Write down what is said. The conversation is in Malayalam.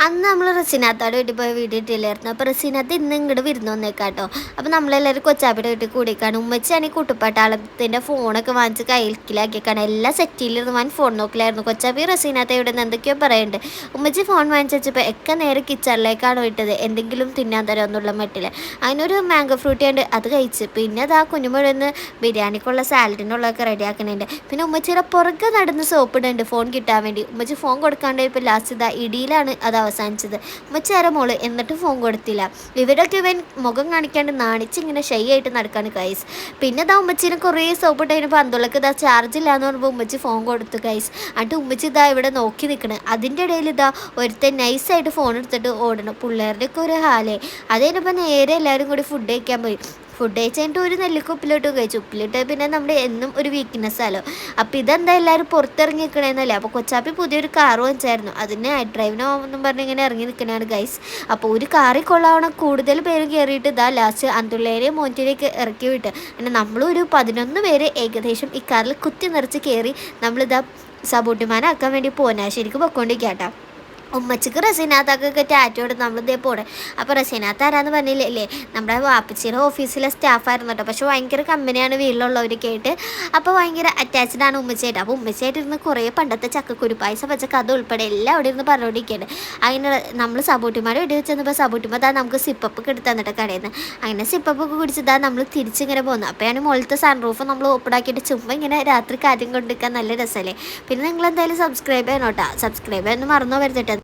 അന്ന് നമ്മൾ റസീനാത്തോടെ വീട്ടിൽ പോയി വീഡിയോ ഇട്ടില്ലായിരുന്നു. അപ്പോൾ റസീനാത്ത് ഇന്ന് ഇങ്ങോട്ട് വിരുന്ന് വന്നേക്കാട്ടോ. അപ്പോൾ നമ്മളെല്ലാവരും കൊച്ചാപ്പിയുടെ വീട്ടിൽ കൂടിക്കാണ്. ഉമ്മച്ചാണെങ്കിൽ കുട്ടുപ്പാട്ടാളത്തിൻ്റെ ഫോണൊക്കെ വാങ്ങിച്ച് കയ്യിലാക്കിയേക്കാണ്. എല്ലാം സെറ്റിലിരുന്ന് വാൻ ഫോൺ നോക്കിലായിരുന്നു. കൊച്ചാപ്പി റസീനാത്ത ഇവിടെ നിന്ന് എന്തൊക്കെയോ പറയുന്നുണ്ട്. ഉമ്മച്ചി ഫോൺ വാങ്ങിച്ച് വെച്ചപ്പോൾ ഒക്കെ നേരെ കിച്ചണിലേക്കാണ് വിട്ടത്, എന്തെങ്കിലും തിന്നാൻ തരാമെന്നുള്ള മട്ടിൽ. അതിനൊരു മാംഗോ ഫ്രൂട്ടി ഉണ്ട്, അത് കഴിച്ച്. പിന്നെ അതാ കുഞ്ഞുമുഴന്ന് ബിരിയാണിക്കുള്ള സാലഡിനുള്ളതൊക്കെ റെഡിയാക്കുന്നുണ്ട്. പിന്നെ ഉമ്മച്ചിയുടെ പുറകെ നടന്ന് സോപ്പ് ഇടുന്നുണ്ട് ഫോൺ കിട്ടാൻ വേണ്ടി. ഉമ്മച്ചി ഫോൺ കൊടുക്കാണ്ട് ഇപ്പോൾ ലാസ്റ്റ് ഇതാ ഇടിയിലാണ് അത് അവസാനിച്ചത്. ഉമ്മച്ചാര മോള് എന്നിട്ട് ഫോൺ കൊടുത്തില്ല. ഇവരൊക്കെ ഇവൻ മുഖം കാണിക്കാണ്ട് നാണിച്ച് ഇങ്ങനെ ഷൈ ആയിട്ട് നടക്കാണ് ഗൈസ്. പിന്നെ ഇതാ ഉമ്മച്ചീനെ കുറേ സോപ്പ് ഇട്ട് കഴിഞ്ഞപ്പോൾ അന്തോളക്ക് ഇതാ ചാർജ് ഇല്ലാന്ന് പറയുമ്പോൾ ഉമ്മച്ചി ഫോൺ കൊടുത്തു ഗൈസ്. എന്നിട്ട് ഉമ്മച്ചി ഇതാ ഇവിടെ നോക്കി നിൽക്കണം. അതിൻ്റെ ഇടയിൽ ഇതാ ഒരുത്തൻ നൈസായിട്ട് ഫോൺ എടുത്തിട്ട് ഓടണം. പിള്ളേരുടെയൊക്കെ ഒരു ഹാലേ. അത് കഴിഞ്ഞപ്പോൾ നേരെ എല്ലാവരും കൂടി ഫുഡ് കഴിക്കാൻ പോയി. ഫുഡ് കഴിച്ച് കഴിഞ്ഞിട്ട് ഒരു നെല്ലിക്ക ഉപ്പിലിട്ട് കഴിച്ചു. ഉപ്പിലിട്ട് പിന്നെ നമ്മുടെ എന്നും ഒരു വീക്ക്നെസ്സാലോ. അപ്പോൾ ഇതെന്താ എല്ലാവരും പുറത്തിറങ്ങി നിൽക്കണേന്നല്ലേ. അപ്പോൾ കൊച്ചാപ്പി പുതിയൊരു കാർ വാങ്ങിച്ചായിരുന്നു, അതിന് ഡ്രൈവിനോന്നും പറഞ്ഞ് ഇങ്ങനെ ഇറങ്ങി നിൽക്കണതാണ് ഗൈസ്. അപ്പോൾ ഒരു കാറിൽ കൊള്ളാവണം കൂടുതൽ പേര് കയറിയിട്ട് ഇതാ ലാസ്റ്റ് അന്തുള്ളേരെയും മോന്റിലേക്ക് ഇറക്കി വിട്ട്. പിന്നെ നമ്മളൊരു 11 പേര് ഏകദേശം ഈ കാറിൽ കുത്തി നിറച്ച് കയറി നമ്മളിതാ സബൂട്ടിമാനാക്കാൻ വേണ്ടി പോനാശ്ശേരിക്ക് പൊയ്ക്കൊണ്ടിരിക്കാട്ടോ. ഉമ്മച്ചിക്ക് റസീനാത്താക്കൊക്കെ ടാറ്റു കൊടുത്ത് നമ്മളിതേ പോണേ. അപ്പോൾ റസീനാത്ത ആരാന്ന് പറഞ്ഞില്ലേ, നമ്മുടെ വാപ്പച്ചിയുടെ ഓഫീസിലെ സ്റ്റാഫായിരുന്നു കേട്ടോ. പക്ഷെ ഭയങ്കര കമ്പനിയാണ് വീട്ടിലുള്ളവരൊക്കെ ആയിട്ട്. അപ്പോൾ ഭയങ്കര അറ്റാച്ച്ഡ് ആണ് ഉമ്മച്ചിയായിട്ട്. അപ്പോൾ ഉമ്മച്ചിയായിട്ട് ഇരുന്ന് കുറേ പണ്ടത്തെ ചക്കക്കുരു പായസം വെച്ച കഥ ഉൾപ്പെടെ എല്ലാം അവിടെ ഇരുന്ന് പറഞ്ഞുകൊണ്ടിരിക്കുകയാണ്. അങ്ങനെ നമ്മൾ സബൂട്ടിമാരെ വീട്ടിൽ വെച്ച് വന്നപ്പോൾ സബൂട്ടിമാർ താ നമുക്ക് സിപ്പപ്പ് ഒക്കെ എടുത്ത് തന്നിട്ട് കടയിൽ നിന്ന്. അങ്ങനെ സിപ്പപ്പ് ഒക്കെ കുടിച്ചതാ നമ്മൾ തിരിച്ചിങ്ങനെ പോകുന്നത്. അപ്പോൾ ഞാൻ മുകളിലത്തെ സൺറൂഫ് നമ്മൾ ഓപ്പണാക്കിയിട്ട് ചുമ്മാ ഇങ്ങനെ രാത്രി കാര്യം കൊണ്ടിരിക്കാൻ നല്ല രസമല്ലേ. പിന്നെ നിങ്ങൾ എന്തായാലും സബ്സ്ക്രൈബ് ചെയ്യണം കേട്ടോ. സബ്സ്ക്രൈബ് ചെയ്യാൻ മറന്നോ വരുത്തിട്ട്.